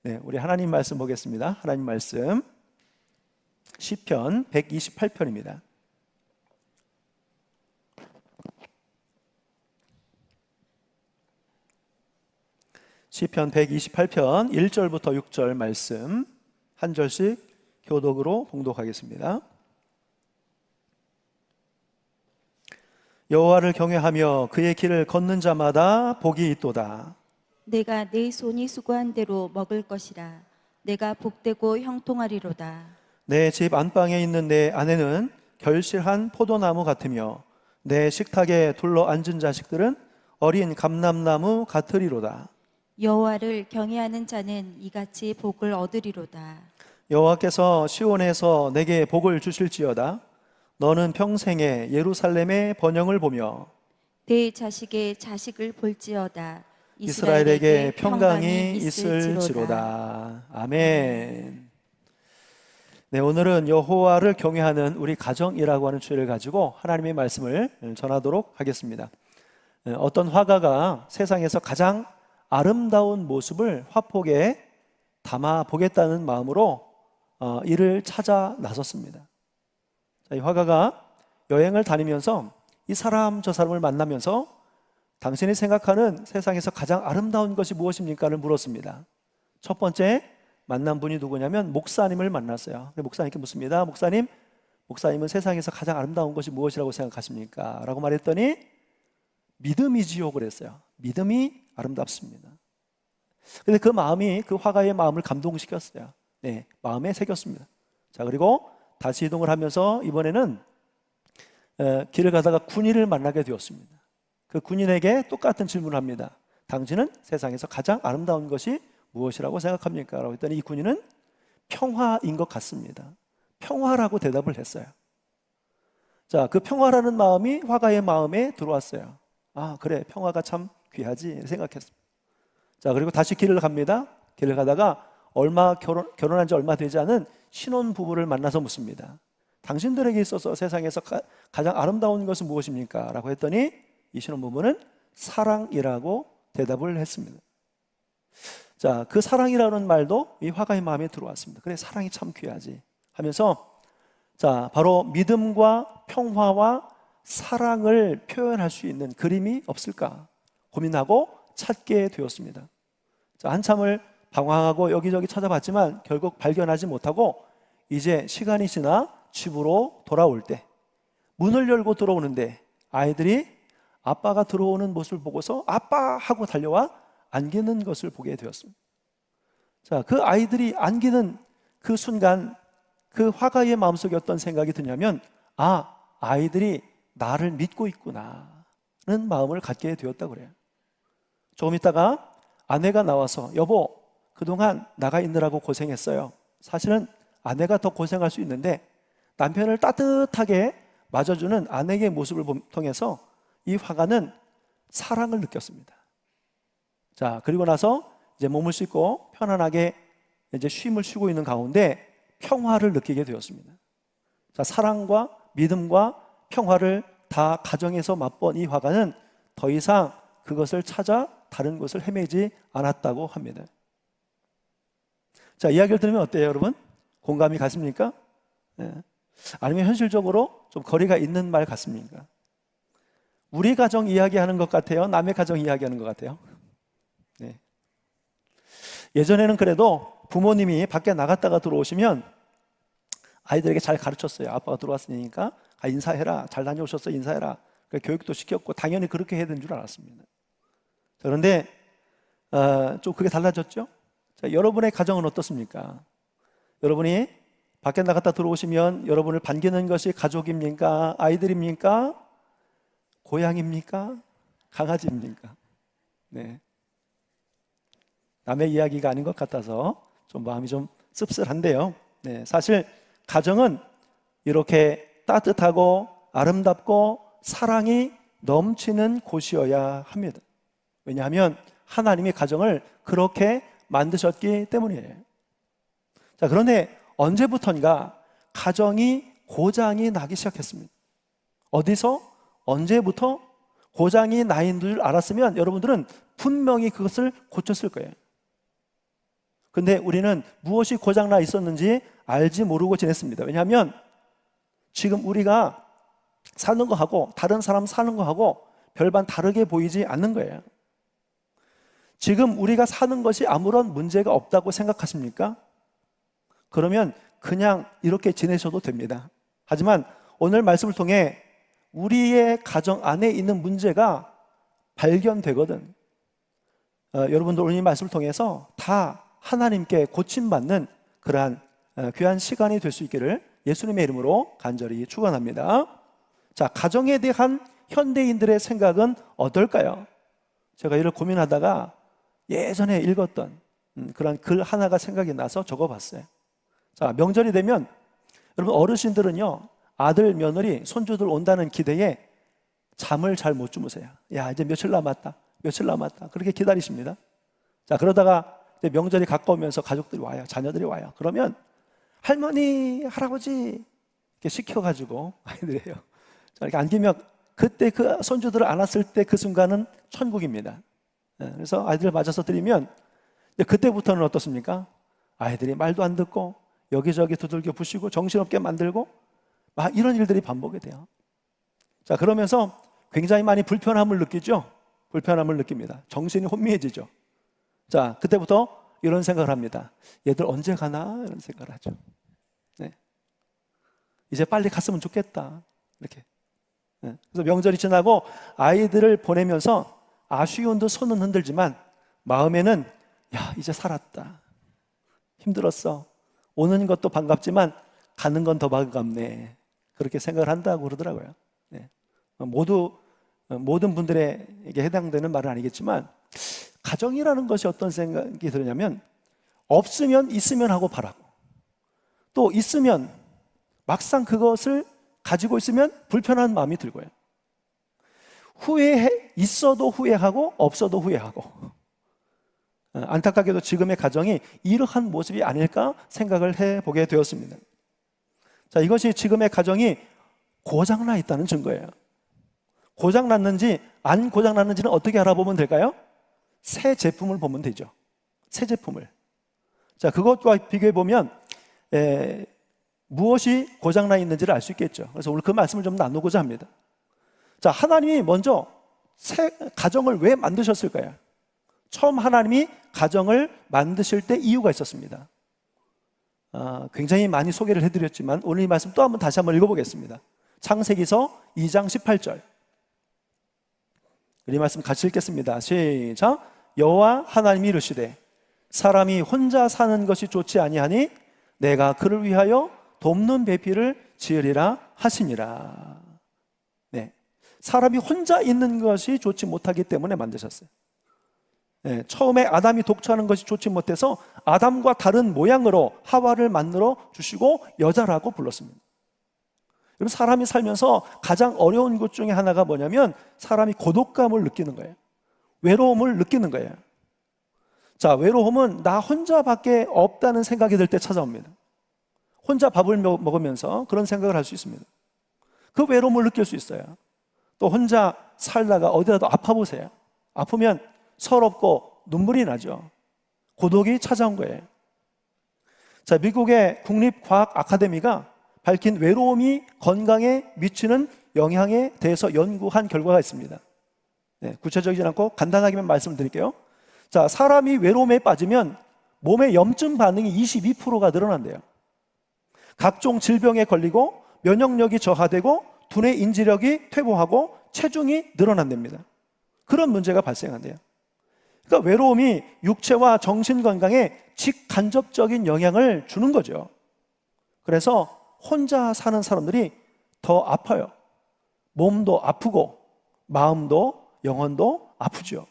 네, 우리 하나님 말씀 보겠습니다. 하나님 말씀 시편 128편입니다. 시편 128편 1절부터 6절 말씀 한 절씩 교독으로 봉독하겠습니다. 여호와를 경외하며 그의 길을 걷는 자마다 복이 있도다. 내가 내 손이 수고한 대로 먹을 것이라. 내가 복되고 형통하리로다. 내 집 안방에 있는 내 아내는 결실한 포도나무 같으며 내 식탁에 둘러 앉은 자식들은 어린 감람나무 같으리로다. 여호와를 경외하는 자는 이같이 복을 얻으리로다. 여호와께서 시온에서 내게 복을 주실지어다. 너는 평생에 예루살렘의 번영을 보며 내 자식의 자식을 볼지어다. 이스라엘에게 평강이 있을지로다. 아멘. 네, 오늘은 여호와를 경외하는 우리 가정이라고 하는 주제를 가지고 하나님의 말씀을 전하도록 하겠습니다. 어떤 화가가 세상에서 가장 아름다운 모습을 화폭에 담아 보겠다는 마음으로 이를 찾아 나섰습니다. 이 화가가 여행을 다니면서 이 사람 저 사람을 만나면서 당신이 생각하는 세상에서 가장 아름다운 것이 무엇입니까를 물었습니다. 첫 번째 만난 분이 누구냐면 목사님을 만났어요. 목사님께 묻습니다. 목사님은 세상에서 가장 아름다운 것이 무엇이라고 생각하십니까? 라고 말했더니 믿음이지요 그랬어요. 믿음이 아름답습니다. 근데 그 마음이 그 화가의 마음을 감동시켰어요. 네, 마음에 새겼습니다. 자, 그리고 다시 이동을 하면서 이번에는 길을 가다가 군인을 만나게 되었습니다. 그 군인에게 똑같은 질문을 합니다. 당신은 세상에서 가장 아름다운 것이 무엇이라고 생각합니까? 라고 했더니 이 군인은 평화인 것 같습니다. 평화라고 대답을 했어요. 자, 그 평화라는 마음이 화가의 마음에 들어왔어요. 아, 그래, 평화가 참 귀하지 생각했습니다. 자, 그리고 다시 길을 갑니다. 길을 가다가 결혼한 지 얼마 되지 않은 신혼부부를 만나서 묻습니다. 당신들에게 있어서 세상에서 가장 아름다운 것은 무엇입니까? 라고 했더니 이 신혼부부는 사랑이라고 대답을 했습니다. 자, 그 사랑이라는 말도 이 화가의 마음에 들어왔습니다. 그래, 사랑이 참 귀하지 하면서 자, 바로 믿음과 평화와 사랑을 표현할 수 있는 그림이 없을까 고민하고 찾게 되었습니다. 자, 한참을 방황하고 여기저기 찾아봤지만 결국 발견하지 못하고 이제 시간이 지나 집으로 돌아올 때 문을 열고 들어오는데 아이들이 아빠가 들어오는 모습을 보고서 아빠 하고 달려와 안기는 것을 보게 되었습니다. 자, 그 아이들이 안기는 그 순간 그 화가의 마음속에 어떤 생각이 드냐면 아이들이 나를 믿고 있구나는 마음을 갖게 되었다고 그래요. 조금 있다가 아내가 나와서 여보, 그동안 나가 있느라고 고생했어요. 사실은 아내가 더 고생할 수 있는데 남편을 따뜻하게 맞아주는 아내의 모습을 통해서 이 화가는 사랑을 느꼈습니다. 자, 그리고 나서 이제 몸을 씻고 편안하게 이제 쉼을 쉬고 있는 가운데 평화를 느끼게 되었습니다. 자, 사랑과 믿음과 평화를 다 가정에서 맛본 이 화가는 더 이상 그것을 찾아 다른 곳을 헤매지 않았다고 합니다. 자, 이야기를 들으면 어때요, 여러분? 공감이 가십니까? 네. 아니면 현실적으로 좀 거리가 있는 말 같습니까? 우리 가정 이야기하는 것 같아요? 남의 가정 이야기하는 것 같아요? 네. 예전에는 그래도 부모님이 밖에 나갔다가 들어오시면 아이들에게 잘 가르쳤어요. 아빠가 들어왔으니까 인사해라. 잘 다녀오셨어, 인사해라. 교육도 시켰고 당연히 그렇게 해야 되는 줄 알았습니다. 그런데 좀 그게 달라졌죠? 자, 여러분의 가정은 어떻습니까? 여러분이 밖에 나갔다 들어오시면 여러분을 반기는 것이 가족입니까? 아이들입니까? 고양입니까? 강아지입니까? 네. 남의 이야기가 아닌 것 같아서 좀 마음이 좀 씁쓸한데요. 네, 사실 가정은 이렇게 따뜻하고 아름답고 사랑이 넘치는 곳이어야 합니다. 왜냐하면 하나님이 가정을 그렇게 만드셨기 때문이에요. 자, 그런데 언제부턴가 가정이 고장이 나기 시작했습니다. 어디서? 언제부터? 고장이 나인 줄 알았으면 여러분들은 분명히 그것을 고쳤을 거예요. 근데 우리는 무엇이 고장나 있었는지 알지 모르고 지냈습니다. 왜냐하면 지금 우리가 사는 거하고 다른 사람 사는 거하고 별반 다르게 보이지 않는 거예요. 지금 우리가 사는 것이 아무런 문제가 없다고 생각하십니까? 그러면 그냥 이렇게 지내셔도 됩니다. 하지만 오늘 말씀을 통해 우리의 가정 안에 있는 문제가 발견되거든. 여러분들 오늘 이 말씀을 통해서 다 하나님께 고침받는 그러한 귀한 시간이 될 수 있기를 예수님의 이름으로 간절히 축원합니다. 자, 가정에 대한 현대인들의 생각은 어떨까요? 제가 이를 고민하다가 예전에 읽었던 그런 글 하나가 생각이 나서 적어봤어요. 자, 명절이 되면 여러분 어르신들은요, 아들, 며느리, 손주들 온다는 기대에 잠을 잘 못 주무세요. 야, 이제 며칠 남았다, 며칠 남았다, 그렇게 기다리십니다. 자, 그러다가 이제 명절이 가까우면서 가족들이 와요, 자녀들이 와요. 그러면 할머니, 할아버지 이렇게 시켜가지고 아이들이에요. 자, 이렇게 안기면 그때 그 손주들을 안았을 때 그 순간은 천국입니다. 그래서 아이들을 맞아서 드리면 그때부터는 어떻습니까? 아이들이 말도 안 듣고 여기저기 두들겨 부시고 정신없게 만들고 막 이런 일들이 반복이 돼요. 자, 그러면서 굉장히 많이 불편함을 느끼죠. 불편함을 느낍니다. 정신이 혼미해지죠. 자, 그때부터 이런 생각을 합니다. 얘들 언제 가나? 이런 생각을 하죠. 네. 이제 빨리 갔으면 좋겠다. 이렇게. 네. 그래서 명절이 지나고 아이들을 보내면서 아쉬운 듯 손은 흔들지만 마음에는 야, 이제 살았다. 힘들었어. 오는 것도 반갑지만 가는 건 더 반갑네. 그렇게 생각을 한다고 그러더라고요. 네. 모든 분들에게 해당되는 말은 아니겠지만 가정이라는 것이 어떤 생각이 드냐면 없으면 있으면 하고 바라고 또 있으면 막상 그것을 가지고 있으면 불편한 마음이 들고요. 있어도 후회하고 없어도 후회하고 안타깝게도 지금의 가정이 이러한 모습이 아닐까 생각을 해보게 되었습니다. 자, 이것이 지금의 가정이 고장나 있다는 증거예요. 고장났는지 안 고장났는지는 어떻게 알아보면 될까요? 새 제품을 보면 되죠. 새 제품을. 자, 그것과 비교해 보면 무엇이 고장나 있는지를 알 수 있겠죠. 그래서 오늘 그 말씀을 좀 나누고자 합니다. 자, 하나님이 먼저 새 가정을 왜 만드셨을까요? 처음 하나님이 가정을 만드실 때 이유가 있었습니다. 굉장히 많이 소개를 해드렸지만 오늘 이 말씀 또 한번 다시 한번 읽어보겠습니다. 창세기서 2장 18절. 이 말씀 같이 읽겠습니다. 시작. 여호와 하나님이 이르시되 사람이 혼자 사는 것이 좋지 아니하니 내가 그를 위하여 돕는 배필을 지으리라 하시니라. 네, 사람이 혼자 있는 것이 좋지 못하기 때문에 만드셨어요. 네, 처음에 아담이 독처하는 것이 좋지 못해서 아담과 다른 모양으로 하와를 만들어 주시고 여자라고 불렀습니다. 여러분, 사람이 살면서 가장 어려운 것 중에 하나가 뭐냐면 사람이 고독감을 느끼는 거예요. 외로움을 느끼는 거예요. 자, 외로움은 나 혼자밖에 없다는 생각이 들 때 찾아옵니다. 혼자 밥을 먹으면서 그런 생각을 할 수 있습니다. 그 외로움을 느낄 수 있어요. 또 혼자 살다가 어디라도 아파 보세요. 아프면 서럽고 눈물이 나죠. 고독이 찾아온 거예요. 자, 미국의 국립과학 아카데미가 밝힌 외로움이 건강에 미치는 영향에 대해서 연구한 결과가 있습니다. 네, 구체적이지 않고 간단하게만 말씀을 드릴게요. 자, 사람이 외로움에 빠지면 몸의 염증 반응이 22%가 늘어난대요. 각종 질병에 걸리고 면역력이 저하되고 두뇌 인지력이 퇴보하고 체중이 늘어난답니다. 그런 문제가 발생한대요. 그러니까 외로움이 육체와 정신 건강에 직간접적인 영향을 주는 거죠. 그래서 혼자 사는 사람들이 더 아파요. 몸도 아프고 마음도 영혼도 아프죠.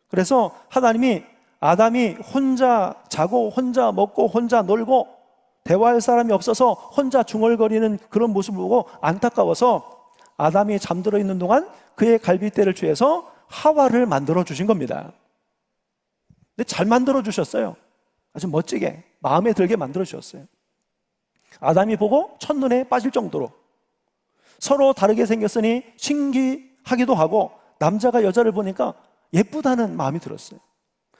그래서 하나님이 아담이 혼자 자고 혼자 먹고 혼자 놀고 대화할 사람이 없어서 혼자 중얼거리는 그런 모습을 보고 안타까워서 아담이 잠들어 있는 동안 그의 갈빗대를 취해서 하와를 만들어 주신 겁니다. 근데 잘 만들어 주셨어요. 아주 멋지게 마음에 들게 만들어 주셨어요. 아담이 보고 첫눈에 빠질 정도로 서로 다르게 생겼으니 신기하기도 하고 남자가 여자를 보니까 예쁘다는 마음이 들었어요.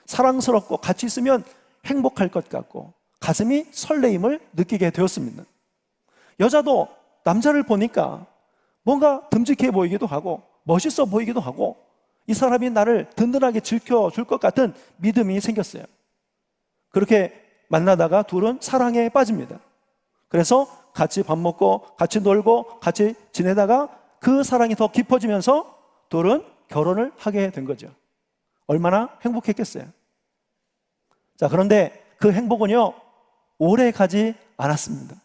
사랑스럽고 같이 있으면 행복할 것 같고 가슴이 설레임을 느끼게 되었습니다. 여자도 남자를 보니까 뭔가 듬직해 보이기도 하고 멋있어 보이기도 하고 이 사람이 나를 든든하게 지켜줄 것 같은 믿음이 생겼어요. 그렇게 만나다가 둘은 사랑에 빠집니다. 그래서 같이 밥 먹고 같이 놀고 같이 지내다가 그 사랑이 더 깊어지면서 둘은 결혼을 하게 된 거죠. 얼마나 행복했겠어요. 자, 그런데 그 행복은요, 오래 가지 않았습니다.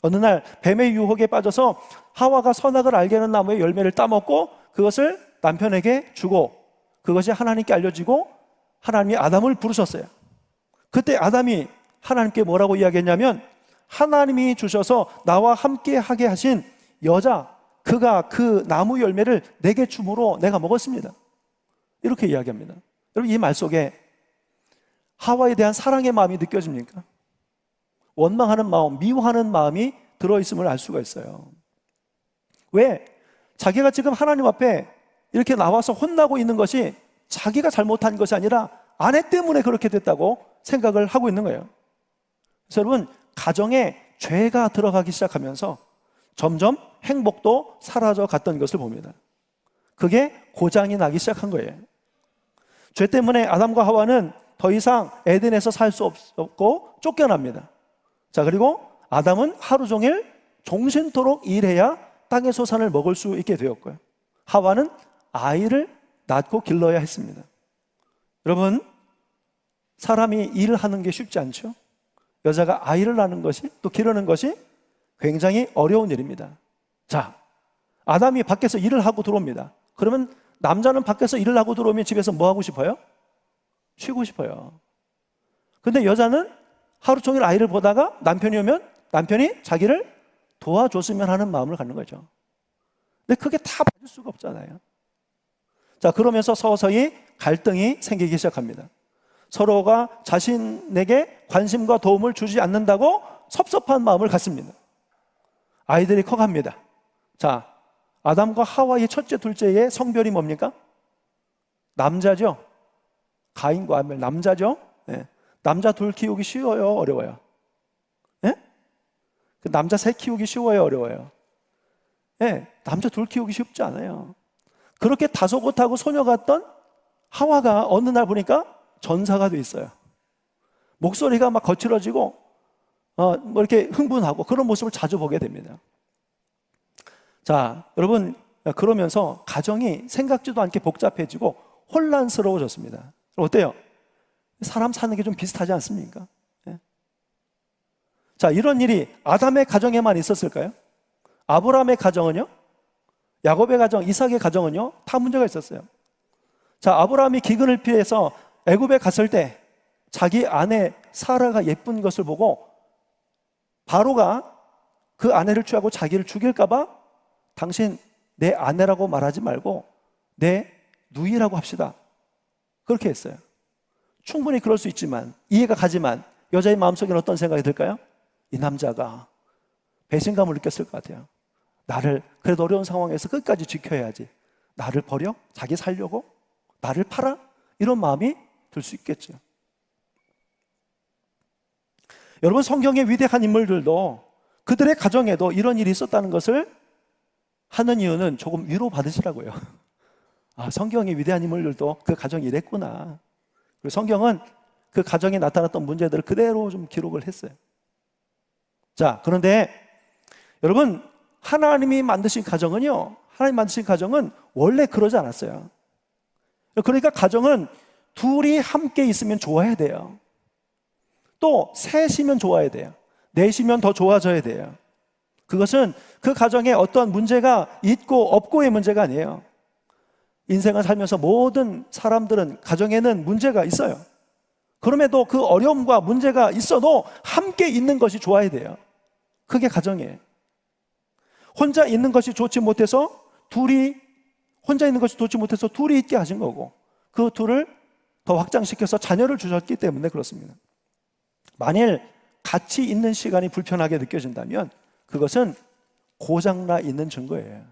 어느 날 뱀의 유혹에 빠져서 하와가 선악을 알게 하는 나무의 열매를 따먹고 그것을 남편에게 주고 그것이 하나님께 알려지고 하나님이 아담을 부르셨어요. 그때 아담이 하나님께 뭐라고 이야기했냐면 하나님이 주셔서 나와 함께 하게 하신 여자, 그가 그 나무 열매를 내게 줌으로 내가 먹었습니다. 이렇게 이야기합니다. 여러분, 이 말 속에 하와에 대한 사랑의 마음이 느껴집니까? 원망하는 마음, 미워하는 마음이 들어있음을 알 수가 있어요. 왜? 자기가 지금 하나님 앞에 이렇게 나와서 혼나고 있는 것이 자기가 잘못한 것이 아니라 아내 때문에 그렇게 됐다고 생각을 하고 있는 거예요. 그래서 여러분, 가정에 죄가 들어가기 시작하면서 점점 행복도 사라져 갔던 것을 봅니다. 그게 고장이 나기 시작한 거예요. 죄 때문에 아담과 하와는 더 이상 에덴에서 살 수 없고 쫓겨납니다. 자, 그리고 아담은 하루 종일 종신토록 일해야 땅의 소산을 먹을 수 있게 되었고요. 하와는 아이를 낳고 길러야 했습니다. 여러분, 사람이 일을 하는 게 쉽지 않죠? 여자가 아이를 낳는 것이 또 기르는 것이 굉장히 어려운 일입니다. 자, 아담이 밖에서 일을 하고 들어옵니다. 그러면 남자는 밖에서 일을 하고 들어오면 집에서 뭐 하고 싶어요? 쉬고 싶어요. 근데 여자는 하루 종일 아이를 보다가 남편이 오면 남편이 자기를 도와줬으면 하는 마음을 갖는 거죠. 근데 그게 다 받을 수가 없잖아요. 자, 그러면서 서서히 갈등이 생기기 시작합니다. 서로가 자신에게 관심과 도움을 주지 않는다고 섭섭한 마음을 갖습니다. 아이들이 커갑니다. 자, 아담과 하와의 첫째, 둘째의 성별이 뭡니까? 남자죠. 가인과 아벨, 남자죠. 네. 남자 둘 키우기 쉬워요, 어려워요? 네? 그 남자 셋 키우기 쉬워요, 어려워요? 네, 남자 둘 키우기 쉽지 않아요. 그렇게 다소곳하고 소녀 같던 하와가 어느 날 보니까 전사가 돼 있어요. 목소리가 막 거칠어지고 뭐 이렇게 흥분하고 그런 모습을 자주 보게 됩니다. 자, 여러분, 그러면서 가정이 생각지도 않게 복잡해지고 혼란스러워졌습니다. 어때요? 사람 사는 게 좀 비슷하지 않습니까? 네. 자, 이런 일이 아담의 가정에만 있었을까요? 아브라함의 가정은요? 야곱의 가정, 이삭의 가정은요? 다 문제가 있었어요. 자, 아브라함이 기근을 피해서 애굽에 갔을 때 자기 아내 사라가 예쁜 것을 보고 바로가 그 아내를 취하고 자기를 죽일까 봐 당신 내 아내라고 말하지 말고 내 누이라고 합시다. 그렇게 했어요. 충분히 그럴 수 있지만, 이해가 가지만 여자의 마음속에는 어떤 생각이 들까요? 이 남자가 배신감을 느꼈을 것 같아요. 나를 그래도 어려운 상황에서 끝까지 지켜야지, 나를 버려? 자기 살려고? 나를 팔아? 이런 마음이 들 수 있겠죠. 여러분, 성경의 위대한 인물들도 그들의 가정에도 이런 일이 있었다는 것을 하는 이유는 조금 위로받으시라고요. 아, 성경의 위대한 인물들도 그 가정이 이랬구나. 그리고 성경은 그 가정에 나타났던 문제들을 그대로 좀 기록을 했어요. 자, 그런데 여러분, 하나님이 만드신 가정은요, 하나님 만드신 가정은 원래 그러지 않았어요. 그러니까 가정은 둘이 함께 있으면 좋아야 돼요. 또 셋이면 좋아야 돼요. 넷이면 더 좋아져야 돼요. 그것은 그 가정에 어떤 문제가 있고 없고의 문제가 아니에요. 인생을 살면서 모든 사람들은 가정에는 문제가 있어요. 그럼에도 그 어려움과 문제가 있어도 함께 있는 것이 좋아야 돼요. 그게 가정이에요. 혼자 있는 것이 좋지 못해서 둘이 있게 하신 거고, 그 둘을 더 확장시켜서 자녀를 주셨기 때문에 그렇습니다. 만일 같이 있는 시간이 불편하게 느껴진다면 그것은 고장나 있는 증거예요.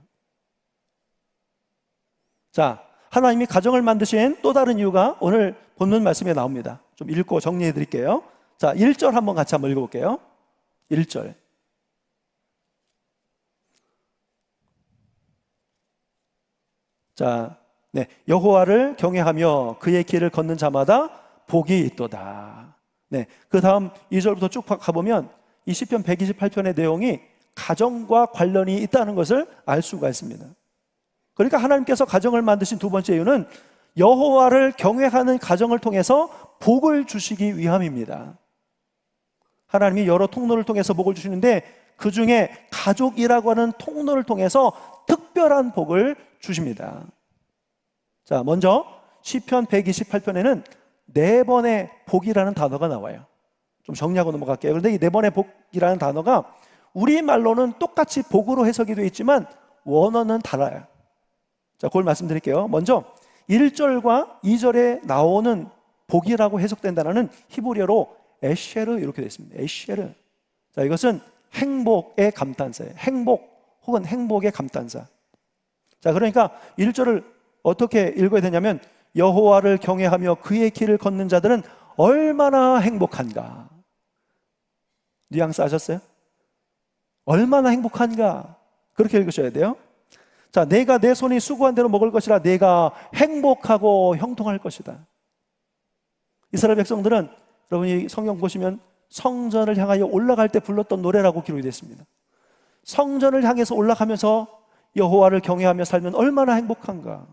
자, 하나님이 가정을 만드신 또 다른 이유가 오늘 본문 말씀에 나옵니다. 좀 좀 읽고 정리해 드릴게요. 자, 1절 한번 같이 한번 읽어볼게요. 1절. 자, 네, 여호와를 경외하며 그의 길을 걷는 자마다 복이 있도다. 네, 그 다음 2절부터 쭉 가보면 이 시편 128편의 내용이 가정과 관련이 있다는 것을 알 수가 있습니다. 그러니까 하나님께서 가정을 만드신 두 번째 이유는 여호와를 경외하는 가정을 통해서 복을 주시기 위함입니다. 하나님이 여러 통로를 통해서 복을 주시는데 그 중에 가족이라고 하는 통로를 통해서 특별한 복을 주십니다. 자, 먼저 시편 128편에는 4번의 복이라는 단어가 나와요. 좀 정리하고 넘어갈게요. 그런데 이 4번의 복이라는 단어가 우리말로는 똑같이 복으로 해석이 되어 있지만 원어는 달라요. 자, 그걸 말씀드릴게요. 먼저 1절과 2절에 나오는 복이라고 해석된 단어는 히브리어로 에쉐르 이렇게 되어 있습니다. 에쉐르. 자, 이것은 행복의 감탄사예요. 행복 혹은 행복의 감탄사. 자, 그러니까 1절을 어떻게 읽어야 되냐면 여호와를 경외하며 그의 길을 걷는 자들은 얼마나 행복한가. 뉘앙스 아셨어요? 얼마나 행복한가. 그렇게 읽으셔야 돼요. 자, 내가 내 손이 수고한 대로 먹을 것이라 내가 행복하고 형통할 것이다. 이스라엘 백성들은 여러분이 성경 보시면 성전을 향하여 올라갈 때 불렀던 노래라고 기록이 됐습니다. 성전을 향해서 올라가면서 여호와를 경외하며 살면 얼마나 행복한가.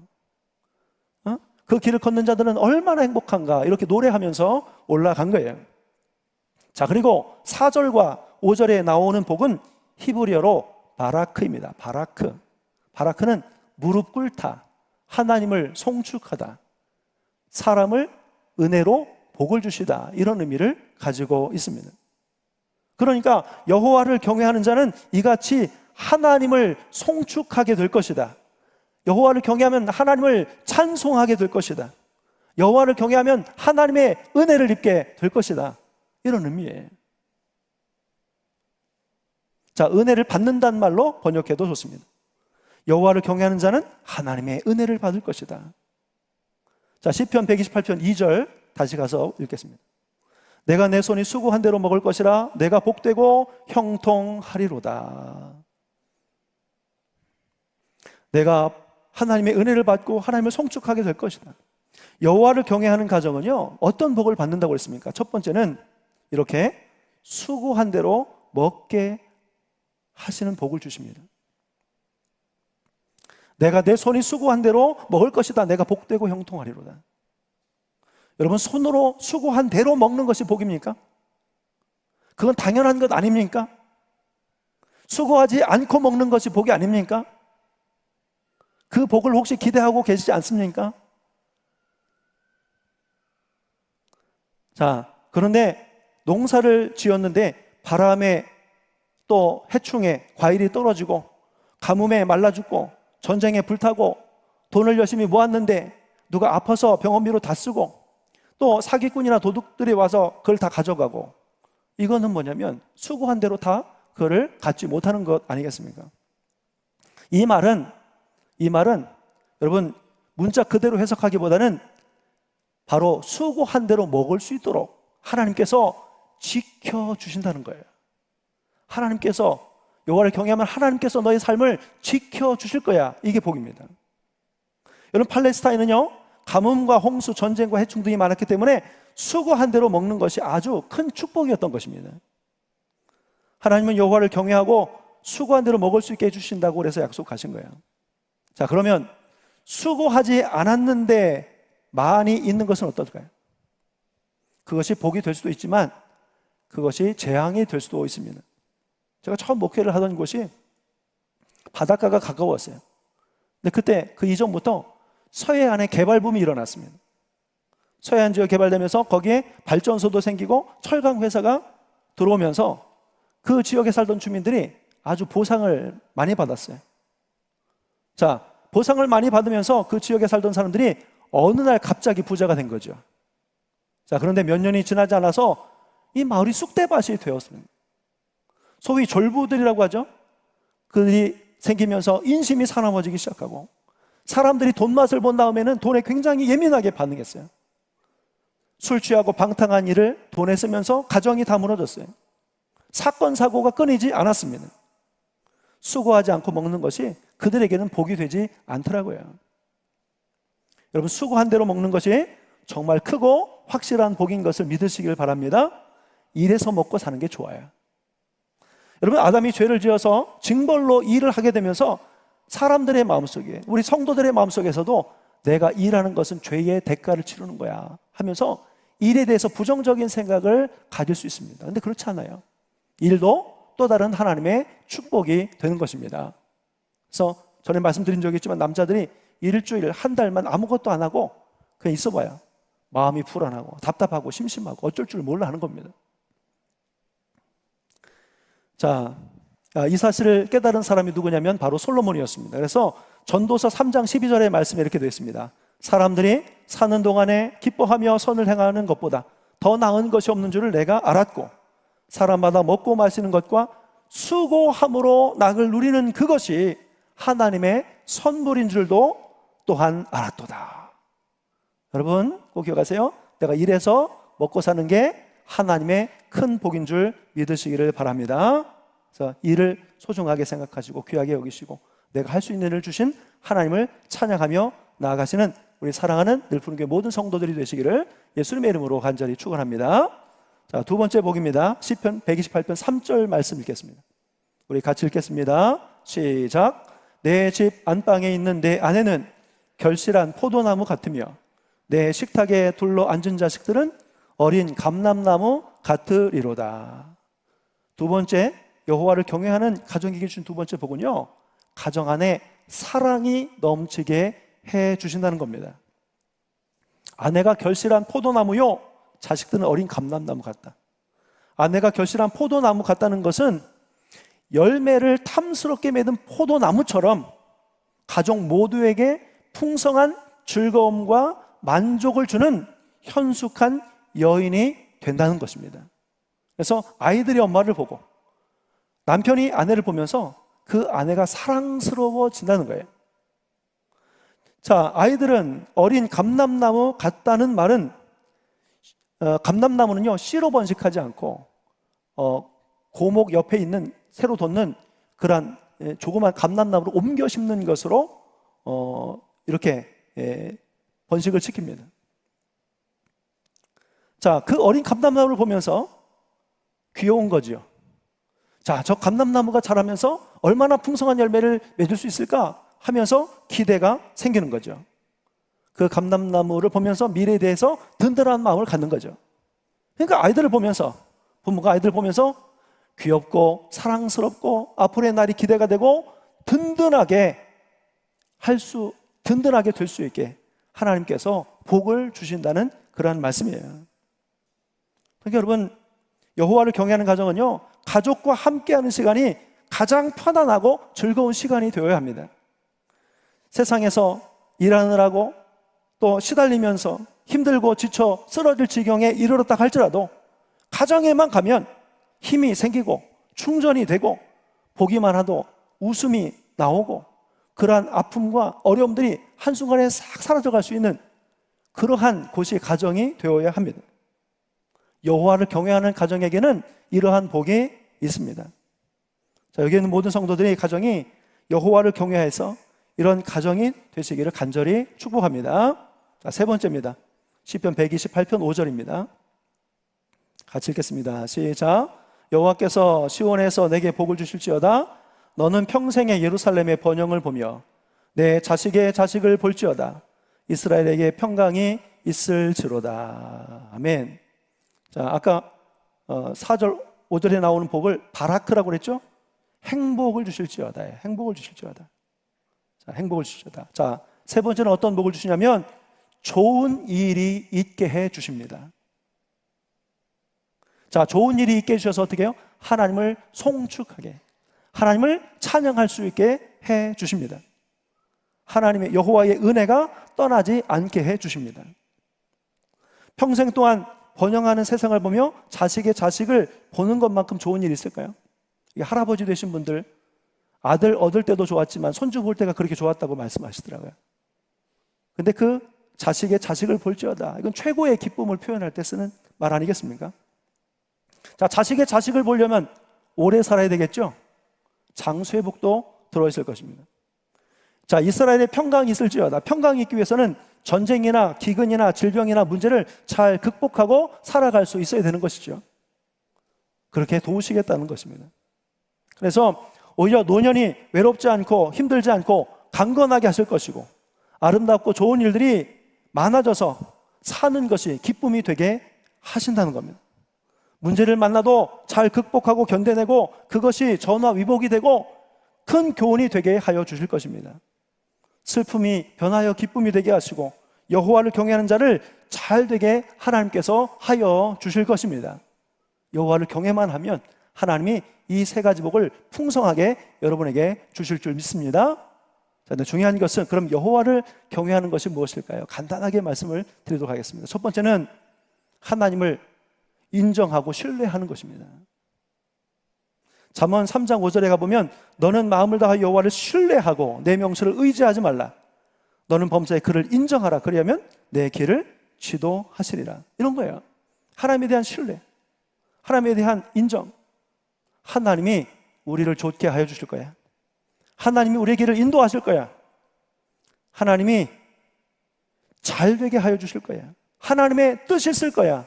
그 길을 걷는 자들은 얼마나 행복한가. 이렇게 노래하면서 올라간 거예요. 자, 그리고 4절과 5절에 나오는 복은 히브리어로 바라크입니다. 바라크. 바라크는 무릎 꿇다, 하나님을 송축하다, 사람을 은혜로 복을 주시다, 이런 의미를 가지고 있습니다. 그러니까 여호와를 경외하는 자는 이같이 하나님을 송축하게 될 것이다. 여호와를 경외하면 하나님을 찬송하게 될 것이다. 여호와를 경외하면 하나님의 은혜를 입게 될 것이다. 이런 의미예요. 자, 은혜를 받는다는 말로 번역해도 좋습니다. 여호와를 경외하는 자는 하나님의 은혜를 받을 것이다. 자, 시편 128편 2절 다시 가서 읽겠습니다. 내가 내 손이 수고한 대로 먹을 것이라 내가 복되고 형통하리로다. 내가 하나님의 은혜를 받고 하나님을 송축하게 될 것이다. 여호와를 경외하는 가정은요, 어떤 복을 받는다고 했습니까? 첫 번째는 이렇게 수고한 대로 먹게 하시는 복을 주십니다. 내가 내 손이 수고한 대로 먹을 것이다. 내가 복되고 형통하리로다. 여러분, 손으로 수고한 대로 먹는 것이 복입니까? 그건 당연한 것 아닙니까? 수고하지 않고 먹는 것이 복이 아닙니까? 그 복을 혹시 기대하고 계시지 않습니까? 자, 그런데 농사를 지었는데 바람에 또 해충에 과일이 떨어지고 가뭄에 말라 죽고 전쟁에 불타고 돈을 열심히 모았는데 누가 아파서 병원비로 다 쓰고 또 사기꾼이나 도둑들이 와서 그걸 다 가져가고, 이거는 뭐냐면 수고한 대로 다 그거를 갖지 못하는 것 아니겠습니까? 이 말은 여러분 문자 그대로 해석하기보다는 바로 수고한 대로 먹을 수 있도록 하나님께서 지켜주신다는 거예요. 하나님께서 여호와를 경외하면 하나님께서 너의 삶을 지켜주실 거야. 이게 복입니다. 여러분, 팔레스타인은요, 가뭄과 홍수, 전쟁과 해충 등이 많았기 때문에 수고한 대로 먹는 것이 아주 큰 축복이었던 것입니다. 하나님은 여호와를 경외하고 수고한 대로 먹을 수 있게 해주신다고 그래서 약속하신 거예요. 자, 그러면 수고하지 않았는데 많이 있는 것은 어떨까요? 그것이 복이 될 수도 있지만 그것이 재앙이 될 수도 있습니다. 제가 처음 목회를 하던 곳이 바닷가가 가까웠어요. 근데 그때 그 이전부터 서해안에 개발붐이 일어났습니다. 서해안 지역 개발되면서 거기에 발전소도 생기고 철강 회사가 들어오면서 그 지역에 살던 주민들이 아주 보상을 많이 받았어요. 자, 보상을 많이 받으면서 그 지역에 살던 사람들이 어느 날 갑자기 부자가 된 거죠. 자, 그런데 몇 년이 지나지 않아서 이 마을이 쑥대밭이 되었습니다. 소위 졸부들이라고 하죠. 그들이 생기면서 인심이 사나워지기 시작하고 사람들이 돈 맛을 본 다음에는 돈에 굉장히 예민하게 반응했어요. 술 취하고 방탕한 일을 돈에 쓰면서 가정이 다 무너졌어요. 사건 사고가 끊이지 않았습니다. 수고하지 않고 먹는 것이 그들에게는 복이 되지 않더라고요. 여러분, 수고한 대로 먹는 것이 정말 크고 확실한 복인 것을 믿으시길 바랍니다. 일해서 먹고 사는 게 좋아요. 여러분, 아담이 죄를 지어서 징벌로 일을 하게 되면서 사람들의 마음속에, 우리 성도들의 마음속에서도 내가 일하는 것은 죄의 대가를 치르는 거야 하면서 일에 대해서 부정적인 생각을 가질 수 있습니다. 그런데 그렇지 않아요. 일도 또 다른 하나님의 축복이 되는 것입니다. 그래서 전에 말씀드린 적이 있지만 남자들이 일주일, 한 달만 아무것도 안 하고 그냥 있어봐요. 마음이 불안하고 답답하고 심심하고 어쩔 줄 몰라 하는 겁니다. 자, 이 사실을 깨달은 사람이 누구냐면 바로 솔로몬이었습니다. 그래서 전도서 3장 12절의 말씀에 이렇게 되어 있습니다. 사람들이 사는 동안에 기뻐하며 선을 행하는 것보다 더 나은 것이 없는 줄을 내가 알았고 사람마다 먹고 마시는 것과 수고함으로 낙을 누리는 그것이 하나님의 선물인 줄도 또한 알았도다. 여러분 꼭 기억하세요. 내가 일해서 먹고 사는 게 하나님의 큰 복인 줄 믿으시기를 바랍니다. 그래서 일을 소중하게 생각하시고 귀하게 여기시고 내가 할 수 있는 일을 주신 하나님을 찬양하며 나아가시는 우리 사랑하는 늘푸른교회 모든 성도들이 되시기를 예수님의 이름으로 간절히 축원합니다. 자, 두 번째 복입니다. 시편 128편 3절 말씀 읽겠습니다. 우리 같이 읽겠습니다. 시작. 내 집 안방에 있는 내 아내는 결실한 포도나무 같으며 내 식탁에 둘러 앉은 자식들은 어린 감람나무 같으리로다. 두 번째, 여호와를 경외하는 가정에게 주신 두 번째 복은요, 가정 안에 사랑이 넘치게 해 주신다는 겁니다. 아내가 결실한 포도나무요, 자식들은 어린 감람나무 같다. 아내가 결실한 포도나무 같다는 것은 열매를 탐스럽게 맺은 포도나무처럼 가족 모두에게 풍성한 즐거움과 만족을 주는 현숙한 여인이 된다는 것입니다. 그래서 아이들이 엄마를 보고 남편이 아내를 보면서 그 아내가 사랑스러워진다는 거예요. 자, 아이들은 어린 감람나무 같다는 말은 감람나무는요 씨로 번식하지 않고 고목 옆에 있는 새로 돋는 그런 조그만 감람나무를 옮겨 심는 것으로 이렇게 번식을 시킵니다. 자, 그 어린 감람나무를 보면서 귀여운 거지요. 자, 저 감람나무가 자라면서 얼마나 풍성한 열매를 맺을 수 있을까 하면서 기대가 생기는 거죠. 그 감람나무를 보면서 미래에 대해서 든든한 마음을 갖는 거죠. 그러니까 아이들을 보면서, 부모가 아이들을 보면서 귀엽고 사랑스럽고 앞으로의 날이 기대가 되고 든든하게 될 수 있게 하나님께서 복을 주신다는 그러한 말씀이에요. 그러니까 여러분, 여호와를 경외하는 가정은요, 가족과 함께하는 시간이 가장 편안하고 즐거운 시간이 되어야 합니다. 세상에서 일하느라고 또 시달리면서 힘들고 지쳐 쓰러질 지경에 이르렀다 할지라도 가정에만 가면 힘이 생기고 충전이 되고 보기만 해도 웃음이 나오고 그러한 아픔과 어려움들이 한순간에 싹 사라져갈 수 있는 그러한 곳이 가정이 되어야 합니다. 여호와를 경외하는 가정에게는 이러한 복이 있습니다. 자, 여기 있는 모든 성도들의 가정이 여호와를 경외해서 이런 가정이 되시기를 간절히 축복합니다. 자, 세 번째입니다. 시편 128편 5절입니다. 같이 읽겠습니다. 시작. 여호와께서 시온에서 내게 복을 주실지어다. 너는 평생의 예루살렘의 번영을 보며 내 자식의 자식을 볼지어다. 이스라엘에게 평강이 있을지로다. 아멘. 자, 아까 4절 5절에 나오는 복을 바라크라고 그랬죠? 행복을 주실지어다. 행복을 주실지어다. 자, 행복을 주실지어다. 자, 세 번째는 어떤 복을 주시냐면 좋은 일이 있게 해 주십니다. 자, 좋은 일이 있게 해주셔서 어떻게 해요? 하나님을 송축하게, 하나님을 찬양할 수 있게 해 주십니다. 하나님의 여호와의 은혜가 떠나지 않게 해 주십니다. 평생 동안 번영하는 세상을 보며 자식의 자식을 보는 것만큼 좋은 일이 있을까요? 할아버지 되신 분들 아들 얻을 때도 좋았지만 손주 볼 때가 그렇게 좋았다고 말씀하시더라고요. 근데 그 자식의 자식을 볼지어다. 이건 최고의 기쁨을 표현할 때 쓰는 말 아니겠습니까? 자, 자식의 자식을 보려면 오래 살아야 되겠죠? 장수의 복도 들어있을 것입니다. 자, 이스라엘의 평강이 있을지어다. 평강이 있기 위해서는 전쟁이나 기근이나 질병이나 문제를 잘 극복하고 살아갈 수 있어야 되는 것이죠. 그렇게 도우시겠다는 것입니다. 그래서 오히려 노년이 외롭지 않고 힘들지 않고 강건하게 하실 것이고 아름답고 좋은 일들이 많아져서 사는 것이 기쁨이 되게 하신다는 겁니다. 문제를 만나도 잘 극복하고 견뎌내고 그것이 전화위복이 되고 큰 교훈이 되게 하여 주실 것입니다. 슬픔이 변하여 기쁨이 되게 하시고 여호와를 경외하는 자를 잘 되게 하나님께서 하여 주실 것입니다. 여호와를 경외만 하면 하나님이 이 세 가지 복을 풍성하게 여러분에게 주실 줄 믿습니다. 자, 근데 중요한 것은 그럼 여호와를 경외하는 것이 무엇일까요? 간단하게 말씀을 드리도록 하겠습니다. 첫 번째는 하나님을 인정하고 신뢰하는 것입니다. 잠언 3장 5절에 가보면 너는 마음을 다하여 여호와를 신뢰하고 내 명철을 의지하지 말라. 너는 범사에 그를 인정하라. 그리하면 내 길을 지도하시리라. 이런 거예요. 하나님에 대한 신뢰, 하나님에 대한 인정. 하나님이 우리를 좋게 하여 주실 거야. 하나님이 우리의 길을 인도하실 거야. 하나님이 잘 되게 하여 주실 거야. 하나님의 뜻이 있을 거야.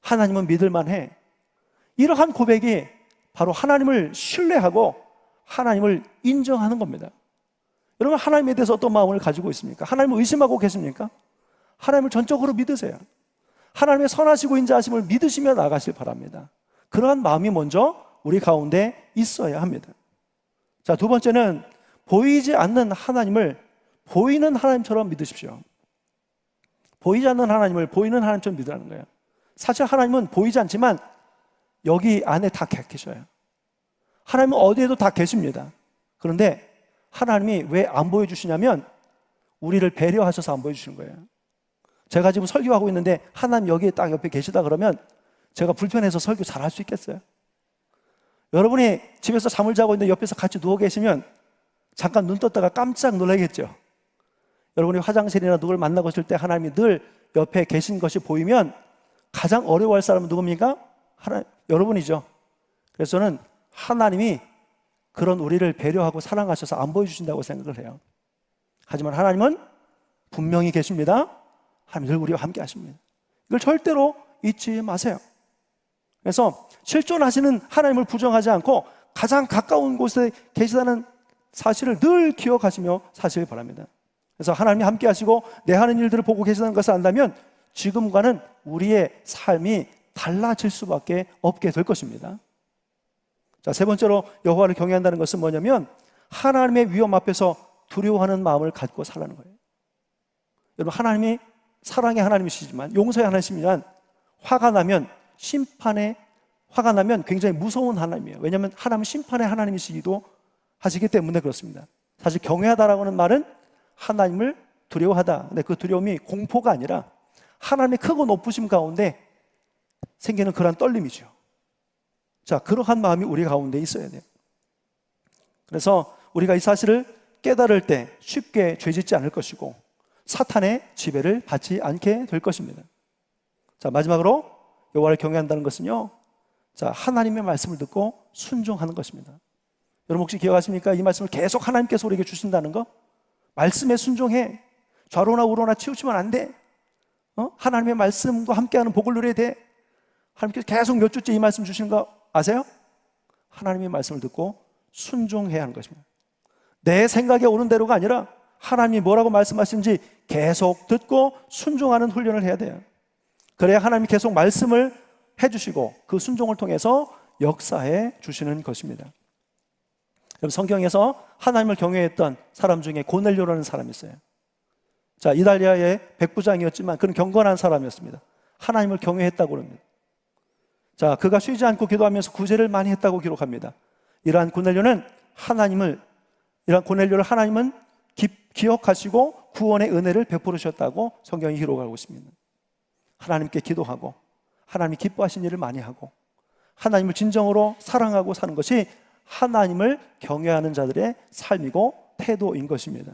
하나님은 믿을만 해. 이러한 고백이 바로 하나님을 신뢰하고 하나님을 인정하는 겁니다. 여러분, 하나님에 대해서 어떤 마음을 가지고 있습니까? 하나님을 의심하고 계십니까? 하나님을 전적으로 믿으세요. 하나님의 선하시고 인자하심을 믿으시며 나가실 바랍니다. 그러한 마음이 먼저 우리 가운데 있어야 합니다. 자, 두 번째는 보이지 않는 하나님을 보이는 하나님처럼 믿으십시오. 보이지 않는 하나님을 보이는 하나님처럼 믿으라는 거예요. 사실 하나님은 보이지 않지만 여기 안에 다 계셔요. 하나님은 어디에도 다 계십니다. 그런데 하나님이 왜 안 보여주시냐면 우리를 배려하셔서 안 보여주시는 거예요. 제가 지금 설교하고 있는데 하나님 여기 딱 옆에 계시다 그러면 제가 불편해서 설교 잘 할 수 있겠어요? 여러분이 집에서 잠을 자고 있는데 옆에서 같이 누워 계시면 잠깐 눈 떴다가 깜짝 놀라겠죠. 여러분이 화장실이나 누굴 만나고 있을 때 하나님이 늘 옆에 계신 것이 보이면 가장 어려워할 사람은 누굽니까? 여러분이죠. 그래서 저는 하나님이 그런 우리를 배려하고 사랑하셔서 안 보여주신다고 생각을 해요. 하지만 하나님은 분명히 계십니다. 하나님 늘 우리와 함께 하십니다. 이걸 절대로 잊지 마세요. 그래서 실존하시는 하나님을 부정하지 않고 가장 가까운 곳에 계시다는 사실을 늘 기억하시며 사시길 바랍니다. 그래서 하나님이 함께 하시고 내 하는 일들을 보고 계시다는 것을 안다면 지금과는 우리의 삶이 달라질 수밖에 없게 될 것입니다. 자, 세 번째로 여호와를 경외한다는 것은 뭐냐면 하나님의 위험 앞에서 두려워하는 마음을 갖고 살라는 거예요. 여러분, 하나님이 사랑의 하나님이시지만 용서의 하나님이시지만 화가 나면 굉장히 무서운 하나님이에요. 왜냐하면 하나님은 심판의 하나님이시기도 하시기 때문에 그렇습니다. 사실 경외하다라고 하는 말은 하나님을 두려워하다. 근데 그 두려움이 공포가 아니라 하나님의 크고 높으심 가운데 생기는 그런 떨림이죠. 자, 그러한 마음이 우리 가운데 있어야 돼요. 그래서 우리가 이 사실을 깨달을 때 쉽게 죄짓지 않을 것이고 사탄의 지배를 받지 않게 될 것입니다. 자, 마지막으로 여호와를 경외한다는 것은요, 자, 하나님의 말씀을 듣고 순종하는 것입니다. 여러분 혹시 기억하십니까? 이 말씀을 계속 하나님께서 우리에게 주신다는 거. 말씀에 순종해. 좌로나 우로나 치우치면 안 돼. 하나님의 말씀과 함께하는 복을 누려야 돼. 하나님께서 계속 몇 주째 이 말씀 주시는 거 아세요? 하나님의 말씀을 듣고 순종해야 하는 것입니다. 내 생각에 오는 대로가 아니라 하나님이 뭐라고 말씀하시는지 계속 듣고 순종하는 훈련을 해야 돼요. 그래야 하나님이 계속 말씀을 해주시고 그 순종을 통해서 역사해 주시는 것입니다. 여러분, 성경에서 하나님을 경외했던 사람 중에 고넬료라는 사람이 있어요. 자, 이달리아의 백부장이었지만 그는 경건한 사람이었습니다. 하나님을 경외했다고 합니다. 자, 그가 쉬지 않고 기도하면서 구제를 많이 했다고 기록합니다. 이러한 고넬료를 하나님은 기억하시고 구원의 은혜를 베풀으셨다고 성경이 기록하고 있습니다. 하나님께 기도하고 하나님이 기뻐하신 일을 많이 하고 하나님을 진정으로 사랑하고 사는 것이 하나님을 경외하는 자들의 삶이고 태도인 것입니다.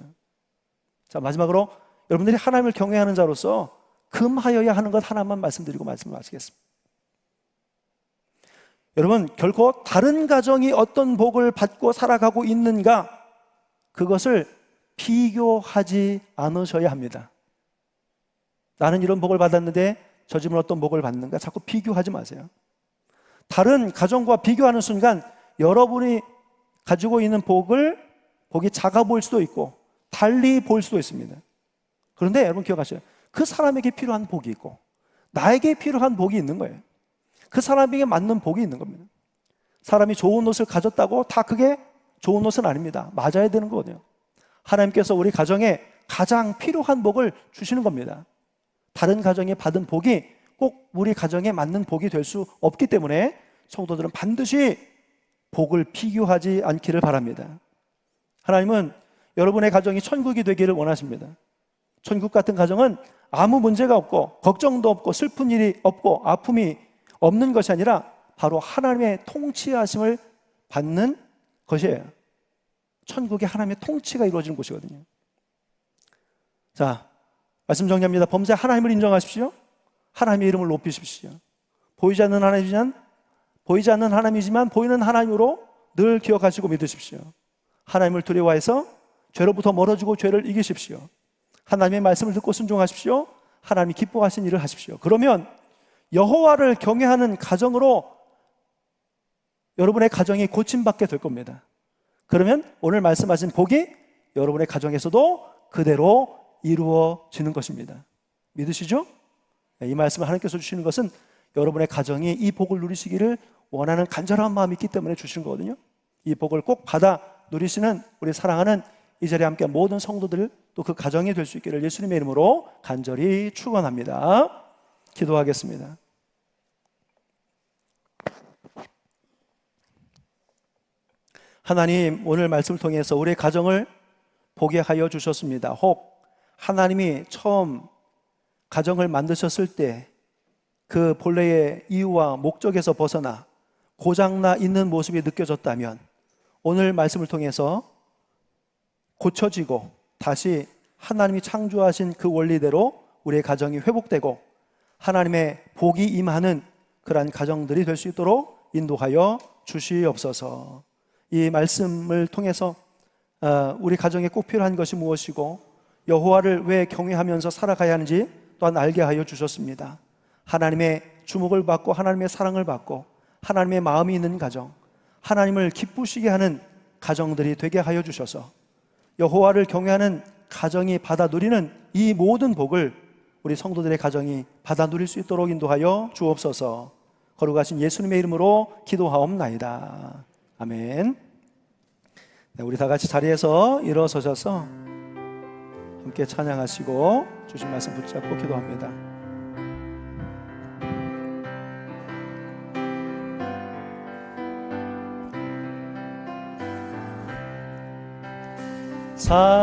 자, 마지막으로 여러분들이 하나님을 경외하는 자로서 금하여야 하는 것 하나만 말씀드리고 말씀을 마치겠습니다. 여러분, 결코 다른 가정이 어떤 복을 받고 살아가고 있는가, 그것을 비교하지 않으셔야 합니다. 나는 이런 복을 받았는데 저 집은 어떤 복을 받는가, 자꾸 비교하지 마세요. 다른 가정과 비교하는 순간 여러분이 가지고 있는 복이 작아 보일 수도 있고 달리 보일 수도 있습니다. 그런데 여러분 기억하셔요. 그 사람에게 필요한 복이 있고 나에게 필요한 복이 있는 거예요. 그 사람에게 맞는 복이 있는 겁니다. 사람이 좋은 옷을 가졌다고 다 그게 좋은 옷은 아닙니다. 맞아야 되는 거거든요. 하나님께서 우리 가정에 가장 필요한 복을 주시는 겁니다. 다른 가정이 받은 복이 꼭 우리 가정에 맞는 복이 될 수 없기 때문에 성도들은 반드시 복을 비교하지 않기를 바랍니다. 하나님은 여러분의 가정이 천국이 되기를 원하십니다. 천국 같은 가정은 아무 문제가 없고 걱정도 없고 슬픈 일이 없고 아픔이 없는 것이 아니라 바로 하나님의 통치하심을 받는 것이에요. 천국에 하나님의 통치가 이루어지는 곳이거든요. 자, 말씀 정리합니다. 범사에 하나님을 인정하십시오. 하나님의 이름을 높이십시오. 보이지 않는 하나님이지만 보이는 하나님으로 늘 기억하시고 믿으십시오. 하나님을 두려워해서 죄로부터 멀어지고 죄를 이기십시오. 하나님의 말씀을 듣고 순종하십시오. 하나님이 기뻐하신 일을 하십시오. 그러면 여호와를 경외하는 가정으로 여러분의 가정이 고침받게 될 겁니다. 그러면 오늘 말씀하신 복이 여러분의 가정에서도 그대로 이루어지는 것입니다. 믿으시죠? 이 말씀을 하나님께서 주시는 것은 여러분의 가정이 이 복을 누리시기를 원하는 간절한 마음이 있기 때문에 주신 거거든요. 이 복을 꼭 받아 누리시는 우리 사랑하는 이 자리에 함께한 모든 성도들, 또 그 가정이 될 수 있기를 예수님의 이름으로 간절히 축원합니다. 기도하겠습니다. 하나님, 오늘 말씀을 통해서 우리의 가정을 보게 하여 주셨습니다. 혹 하나님이 처음 가정을 만드셨을 때 그 본래의 이유와 목적에서 벗어나 고장나 있는 모습이 느껴졌다면 오늘 말씀을 통해서 고쳐지고 다시 하나님이 창조하신 그 원리대로 우리의 가정이 회복되고 하나님의 복이 임하는 그러한 가정들이 될 수 있도록 인도하여 주시옵소서. 이 말씀을 통해서 우리 가정에 꼭 필요한 것이 무엇이고 여호와를 왜 경외하면서 살아가야 하는지 또한 알게 하여 주셨습니다. 하나님의 주목을 받고 하나님의 사랑을 받고 하나님의 마음이 있는 가정, 하나님을 기쁘시게 하는 가정들이 되게 하여 주셔서 여호와를 경외하는 가정이 받아 누리는 이 모든 복을 우리 성도들의 가정이 받아 누릴 수 있도록 인도하여 주옵소서. 거룩하신 예수님의 이름으로 기도하옵나이다. 아멘. 네, 우리 다 같이 자리에서 일어서셔서 함께 찬양하시고 주신 말씀 붙잡고 기도합니다.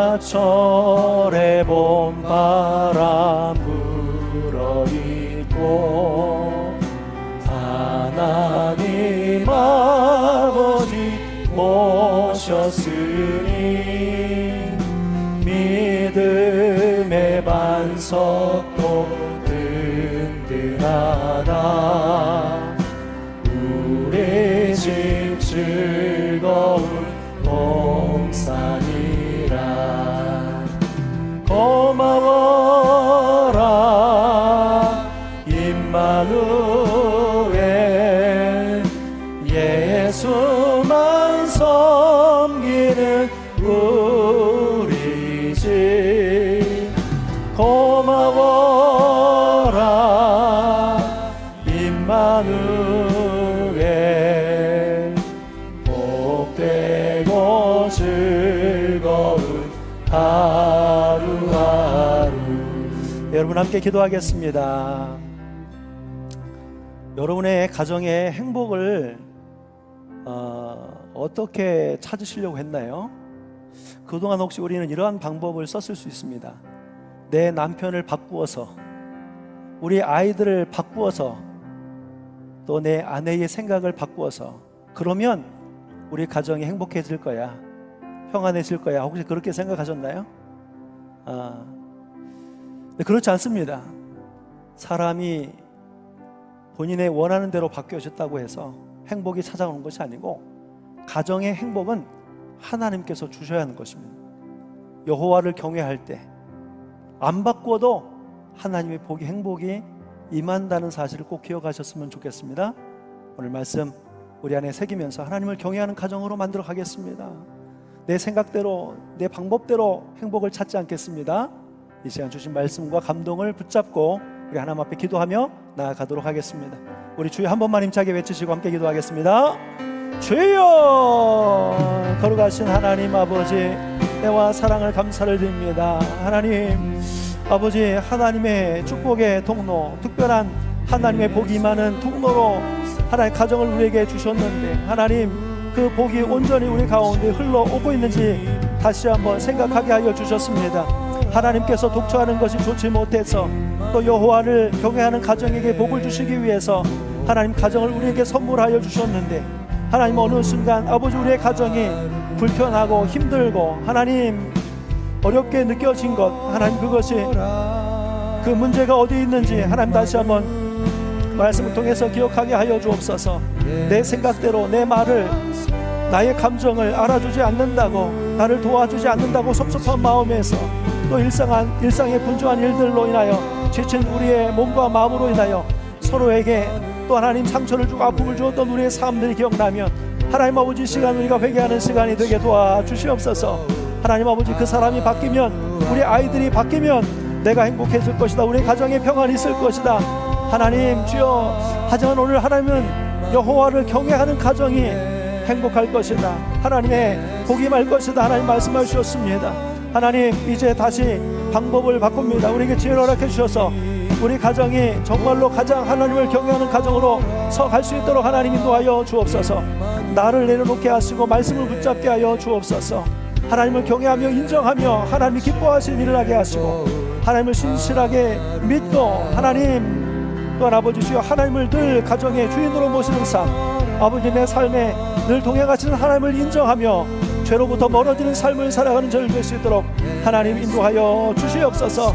사철의 봄바람 불어있고 하나님 아버지 오셨으니 믿음의 반석도 든든하다. 우리 집 즐거운 동산이라. 고마워라 임마누엘, 예수만 섬기는 우리 집. 고마워라 임마누엘, 복되고 즐거운 하루하루. 여러분 함께 기도하겠습니다. 여러분의 가정의 행복을 어떻게 찾으시려고 했나요? 그동안 혹시 우리는 이러한 방법을 썼을 수 있습니다. 내 남편을 바꾸어서, 우리 아이들을 바꾸어서, 또 내 아내의 생각을 바꾸어서, 그러면 우리 가정이 행복해질 거야, 평안해질 거야. 혹시 그렇게 생각하셨나요? 근데 그렇지 않습니다. 사람이 본인의 원하는 대로 바뀌어졌다고 해서 행복이 찾아오는 것이 아니고 가정의 행복은 하나님께서 주셔야 하는 것입니다. 여호와를 경외할 때 안 바꿔도 하나님의 복이 행복이 임한다는 사실을 꼭 기억하셨으면 좋겠습니다. 오늘 말씀 우리 안에 새기면서 하나님을 경외하는 가정으로 만들어 가겠습니다. 내 생각대로 내 방법대로 행복을 찾지 않겠습니다. 이 시간 주신 말씀과 감동을 붙잡고 우리 하나님 앞에 기도하며 나아가도록 하겠습니다. 우리 주여 한 번만 힘차게 외치시고 함께 기도하겠습니다. 주여, 거룩하신 하나님 아버지, 때와 사랑을 감사를 드립니다. 하나님 아버지, 하나님의 축복의 통로, 특별한 하나님의 복이 임하는 통로로 하나님 가정을 우리에게 주셨는데, 하나님 그 복이 온전히 우리 가운데 흘러오고 있는지 다시 한번 생각하게 하여 주셨습니다. 하나님께서 독처하는 것이 좋지 못해서 또 여호와를 경외하는 가정에게 복을 주시기 위해서 하나님 가정을 우리에게 선물하여 주셨는데, 하나님 어느 순간 아버지 우리의 가정이 불편하고 힘들고 하나님 어렵게 느껴진 것, 하나님 그것이 그 문제가 어디 있는지 하나님 다시 한번 말씀을 통해서 기억하게 하여 주옵소서. 내 생각대로 내 말을, 나의 감정을 알아주지 않는다고, 나를 도와주지 않는다고 섭섭한 마음에서 또 일상의 분주한 일들로 인하여 지친 우리의 몸과 마음으로 인하여 서로에게 또 하나님 상처를 주고 아픔을 주었던 우리의 삶들이 기억나면 하나님 아버지 이 시간 우리가 회개하는 시간이 되게 도와주시옵소서. 하나님 아버지 그 사람이 바뀌면, 우리 아이들이 바뀌면 내가 행복해질 것이다. 우리 가정에 평안이 있을 것이다. 하나님 주여, 하지만 오늘 하나님은 여호와를 경외하는 가정이 행복할 것이다. 하나님의 복이 말 것이다. 하나님 말씀해 주셨습니다. 하나님 이제 다시 방법을 바꿉니다. 우리에게 지혜를 허락해 주셔서 우리 가정이 정말로 가장 하나님을 경외하는 가정으로 서갈 수 있도록 하나님 인도하여 주옵소서. 나를 내려놓게 하시고 말씀을 붙잡게 하여 주옵소서. 하나님을 경외하며 인정하며 하나님이 기뻐하시는 일을 하게 하시고 하나님을 신실하게 믿고 하나님 또한 아버지 주여 하나님을 늘 가정의 주인으로 모시는 삶, 아버지 내 삶에 늘 동행하시는 하나님을 인정하며 죄로부터 멀어지는 삶을 살아가는 저를 될 수 있도록 하나님 인도하여 주시옵소서.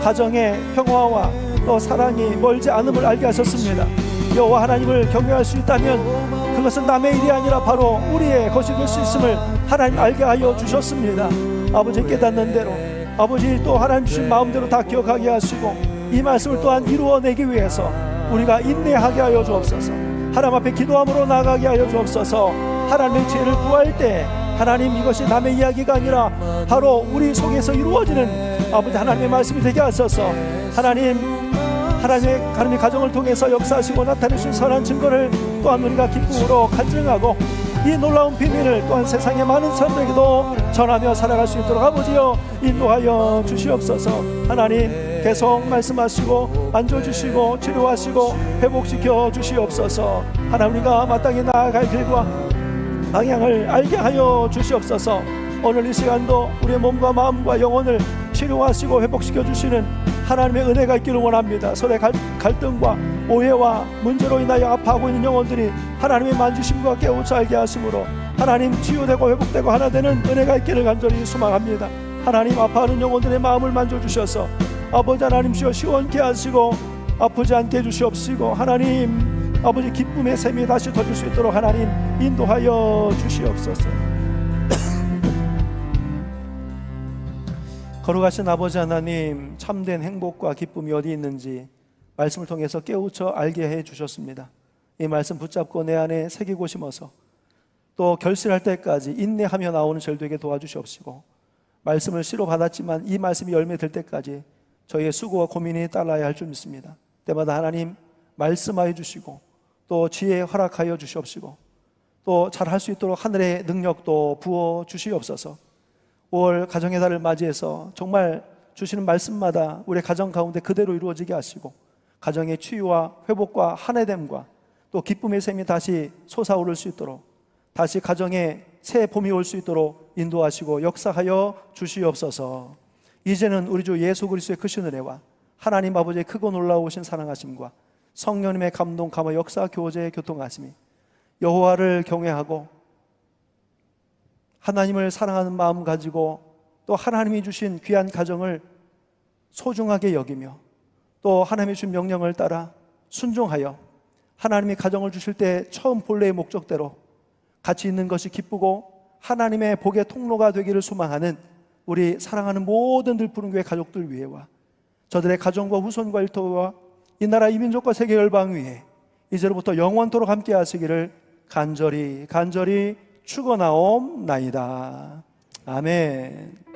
가정의 평화와 또 사랑이 멀지 않음을 알게 하셨습니다. 여호와 하나님을 경외할 수 있다면 그것은 남의 일이 아니라 바로 우리의 것이 될 수 있음을 하나님 알게 하여 주셨습니다. 아버지 깨닫는 대로 아버지 또 하나님 주신 마음대로 다 기억하게 하시고 이 말씀을 또한 이루어내기 위해서 우리가 인내하게 하여 주옵소서. 하나님 앞에 기도함으로 나아가게 하여 주옵소서. 하나님의 지혜를 구할 때 하나님 이것이 남의 이야기가 아니라 바로 우리 속에서 이루어지는 아버지 하나님의 말씀이 되게 하셔서 하나님의 가정을 통해서 역사하시고 나타내신 선한 증거를 또한 우리가 기쁨으로 간증하고 이 놀라운 비밀을 또한 세상의 많은 사람들에게도 전하며 살아갈 수 있도록 아버지여 인도하여 주시옵소서. 하나님 계속 말씀하시고 만져주시고 치료하시고 회복시켜 주시옵소서. 하나님 우리가 마땅히 나아갈 길과 방향을 알게 하여 주시옵소서. 오늘 이 시간도 우리의 몸과 마음과 영혼을 치료하시고 회복시켜 주시는 하나님의 은혜가 있기를 원합니다. 서로의 갈등과 오해와 문제로 인하여 아파하고 있는 영혼들이 하나님의 만지심과 깨우쳐 알게 하심으로 하나님 치유되고 회복되고 하나 되는 은혜가 있기를 간절히 소망합니다. 하나님 아파하는 영혼들의 마음을 만져주셔서 아버지 하나님 주여 시원케 하시고 아프지 않게 해주시옵시고 하나님 아버지 기쁨의 샘이 다시 터질 수 있도록 하나님 인도하여 주시옵소서. 거룩하신 아버지 하나님, 참된 행복과 기쁨이 어디 있는지 말씀을 통해서 깨우쳐 알게 해 주셨습니다. 이 말씀 붙잡고 내 안에 새기고 심어서 또 결실할 때까지 인내하며 나오는 저희 되게 도와주시옵시고 말씀을 씨로 받았지만 이 말씀이 열매 될 때까지 저희의 수고와 고민이 따라야 할 줄 믿습니다. 때마다 하나님 말씀하여 주시고 또 지혜 허락하여 주시옵시고 또 잘할 수 있도록 하늘의 능력도 부어 주시옵소서. 5월 가정의 달을 맞이해서 정말 주시는 말씀마다 우리 가정 가운데 그대로 이루어지게 하시고 가정의 치유와 회복과 한해됨과 또 기쁨의 샘이 다시 솟아오를 수 있도록 다시 가정에 새 봄이 올 수 있도록 인도하시고 역사하여 주시옵소서. 이제는 우리 주 예수 그리스도의 크신 은혜와 하나님 아버지의 크고 놀라우신 사랑하심과 성령님의 감동 감화 역사 교제 교통하심이 여호와를 경외하고 하나님을 사랑하는 마음 가지고 또 하나님이 주신 귀한 가정을 소중하게 여기며 또 하나님이 준 명령을 따라 순종하여 하나님이 가정을 주실 때 처음 본래의 목적대로 같이 있는 것이 기쁘고 하나님의 복의 통로가 되기를 소망하는 우리 사랑하는 모든 들푸른교회 가족들 위해와 저들의 가정과 후손과 일터와 이 나라 이민족과 세계 열방 위에 이제로부터 영원토록 함께 하시기를 간절히 축원하옵나이다. 아멘.